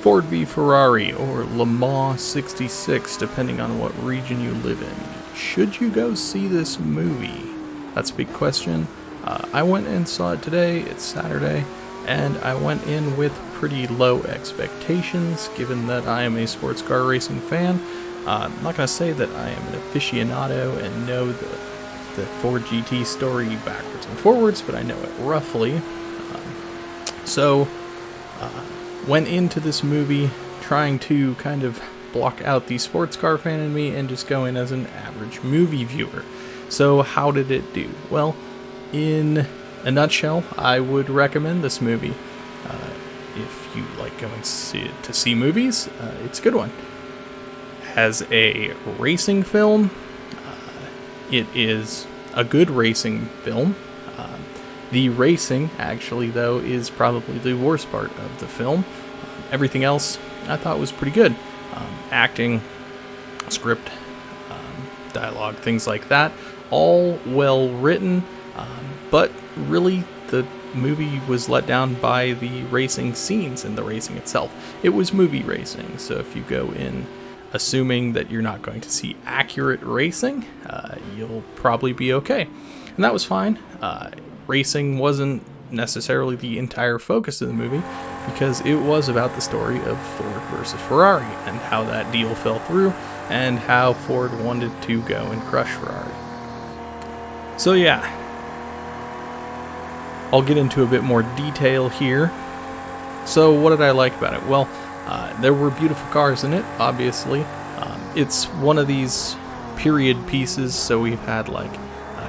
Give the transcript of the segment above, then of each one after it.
Ford v Ferrari, or Le Mans 66, depending on what region you live in. Should you go see this movie? That's a big question. I went and saw it today. It's Saturday, and I went in with pretty low expectations, given that I am a sports car racing fan. I'm not going to say that I am an aficionado and know the Ford GT story backwards and forwards, but I know it roughly. So, went into this movie trying to kind of block out the sports car fan in me and just go in as an average movie viewer. So how did it do? Well, in a nutshell, I would recommend this movie. If you like going to see movies, it's a good one. As a racing film, it is a good racing film. The racing, actually, though, is probably the worst part of the film. Everything else I thought was pretty good. Acting, script, dialogue, things like that, all well written, but really the movie was let down by the racing scenes and the racing itself. It was movie racing, so if you go in assuming that you're not going to see accurate racing, you'll probably be okay. And that was fine. Racing wasn't necessarily the entire focus of the movie, because it was about the story of Ford versus Ferrari and how that deal fell through and how Ford wanted to go and crush Ferrari. So yeah, I'll get into a bit more detail here. So what did I like about it? Well, there were beautiful cars in it, obviously. It's one of these period pieces, so we've had like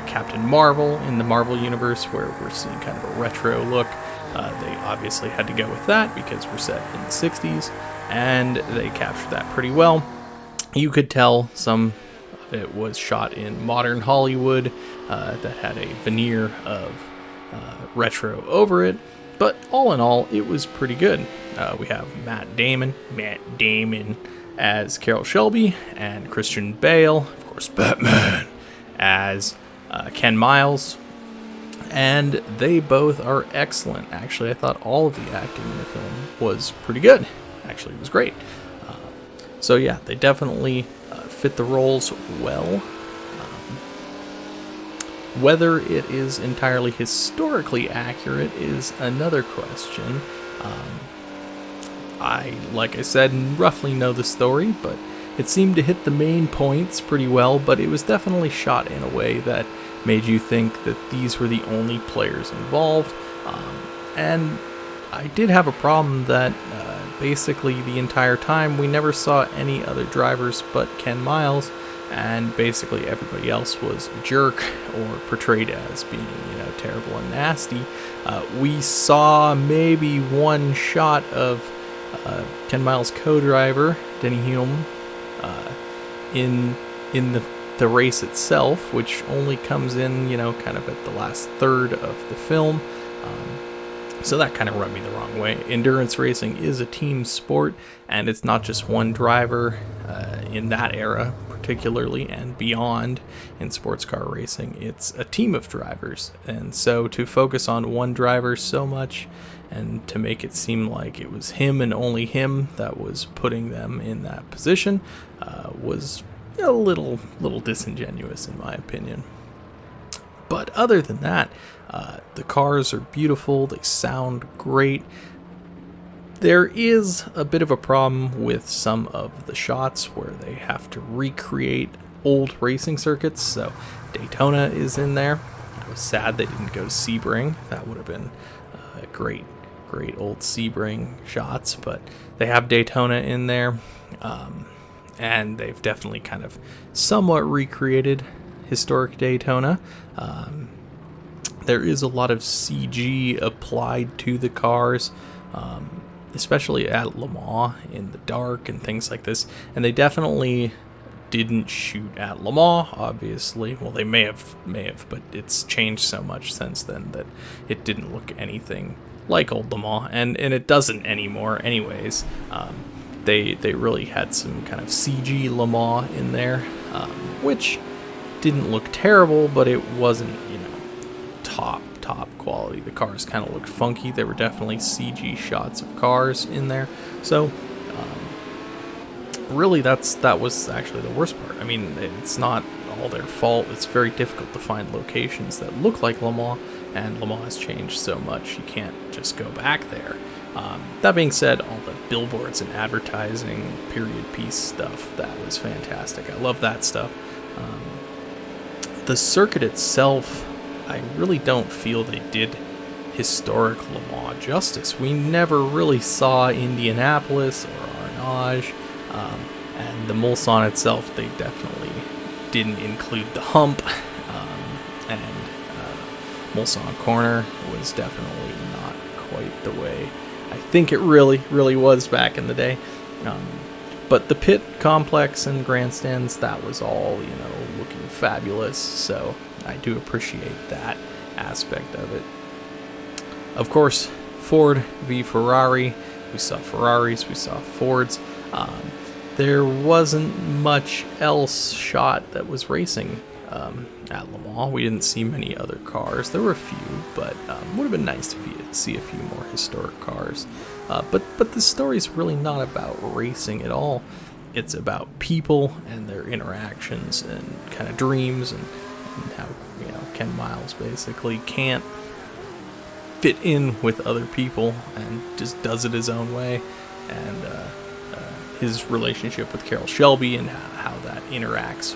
Captain Marvel in the Marvel universe, where we're seeing kind of a retro look. They obviously had to go with that because we're set in the 60s, and they captured that pretty well. You could tell some of it was shot in modern Hollywood that had a veneer of retro over it, but all in all, it was pretty good. We have Matt Damon as Carroll Shelby, and Christian Bale, of course Batman, as Ken Miles, and they both are excellent. Actually, I thought all of the acting in the film was pretty good. Actually, it was great. So yeah, they definitely fit the roles well. Whether it is entirely historically accurate is another question. Like I said, roughly know the story, but it seemed to hit the main points pretty well, but it was definitely shot in a way that made you think that these were the only players involved. And I did have a problem that basically the entire time we never saw any other drivers but Ken Miles, and basically everybody else was a jerk or portrayed as being, terrible and nasty. We saw maybe one shot of Ken Miles' co-driver, Denny Hulme, in the race itself, which only comes in, kind of at the last third of the film. So that kind of rubbed me the wrong way. Endurance racing is a team sport, and it's not just one driver in that era, particularly, and beyond in sports car racing. It's a team of drivers, and so to focus on one driver so much and to make it seem like it was him and only him that was putting them in that position was a little disingenuous in my opinion. But other than that, the cars are beautiful, they sound great. There is a bit of a problem with some of the shots where they have to recreate old racing circuits, so Daytona is in there. I was sad they didn't go to Sebring. That would have been great old Sebring shots, but they have Daytona in there, and they've definitely kind of somewhat recreated historic Daytona. There is a lot of CG applied to the cars, especially at Le Mans in the dark and things like this, and they definitely didn't shoot at Le Mans, obviously. Well, they may have, but it's changed so much since then that it didn't look anything like old Le Mans, and it doesn't anymore anyways. They really had some kind of CG Le Mans in there, which didn't look terrible, but it wasn't, top quality. The cars kind of looked funky. There were definitely CG shots of cars in there. So really that was actually the worst part. I mean, it's not all their fault. It's very difficult to find locations that look like Le Mans, and Le Mans has changed so much you can't just go back there. That being said, all the billboards and advertising, period piece stuff, that was fantastic. I love that stuff. The circuit itself, I really don't feel they did historic Le Mans justice. We never really saw Indianapolis or Arnage, and the Mulsanne itself, they definitely didn't include the hump, and Mulsanne Corner was definitely not quite the way I think it really was back in the day. But the pit complex and grandstands, that was all, looking fabulous. So I do appreciate that aspect of it. Of course, Ford v Ferrari. We saw Ferraris, we saw Fords. There wasn't much else shot that was racing at Le Mans. We didn't see many other cars. There were a few, but would have been nice to see a few more historic cars. But the story's really not about racing at all. It's about people and their interactions and kind of dreams, and how Ken Miles basically can't fit in with other people and just does it his own way, and his relationship with Carroll Shelby and how that interacts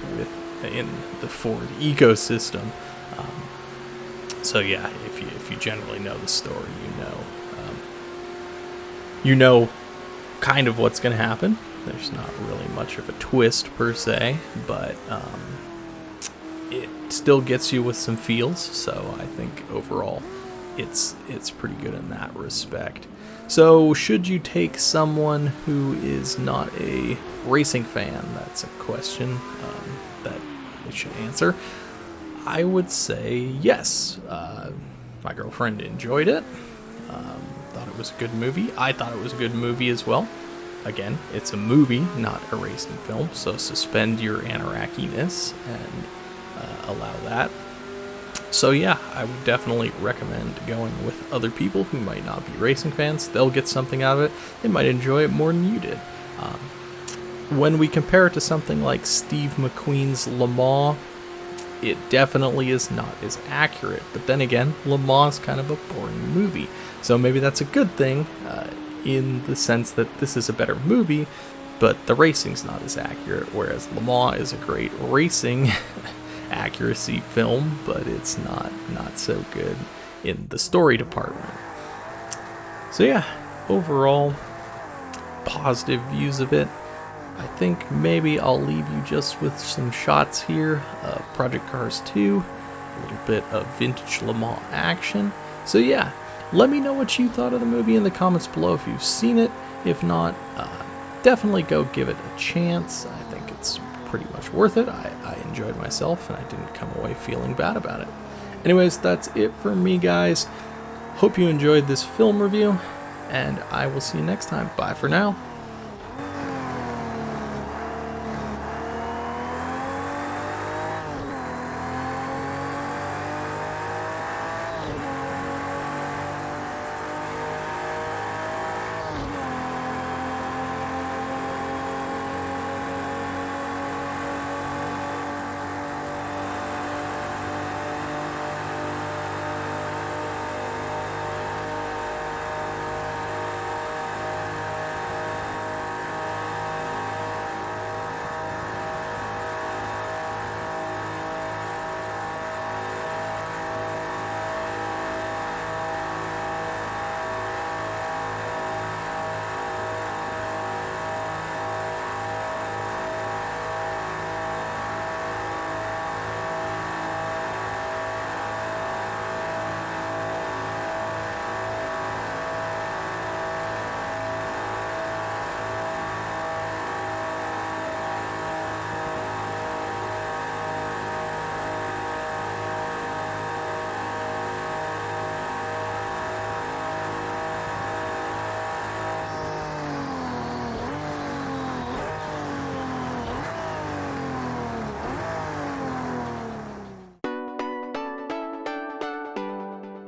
in the Ford ecosystem. So yeah, if you generally know the story, you know kind of what's going to happen. There's not really much of a twist per se, but it still gets you with some feels. So I think overall, it's pretty good in that respect. So should you take someone who is not a racing fan? That's a question that we should answer. I would say yes. My girlfriend enjoyed it. Thought it was a good movie. I thought it was a good movie as well. Again, it's a movie, not a racing film, so suspend your anarchy-ness and allow that. So yeah, I would definitely recommend going with other people who might not be racing fans. They'll get something out of it. They might enjoy it more than you did. When we compare it to something like Steve McQueen's Le Mans, it definitely is not as accurate. But then again, Le Mans is kind of a boring movie. So maybe that's a good thing in the sense that this is a better movie, but the racing's not as accurate, whereas Le Mans is a great racing accuracy film, but it's not so good in the story department. So yeah, overall, positive views of it. I think maybe I'll leave you just with some shots here of Project Cars 2, a little bit of vintage Le Mans action. So yeah, let me know what you thought of the movie in the comments below if you've seen it. If not, definitely go give it a chance. I think it's pretty much worth it. I enjoyed myself, and I didn't come away feeling bad about it. Anyways, that's it for me, guys. Hope you enjoyed this film review, and I will see you next time. Bye for now.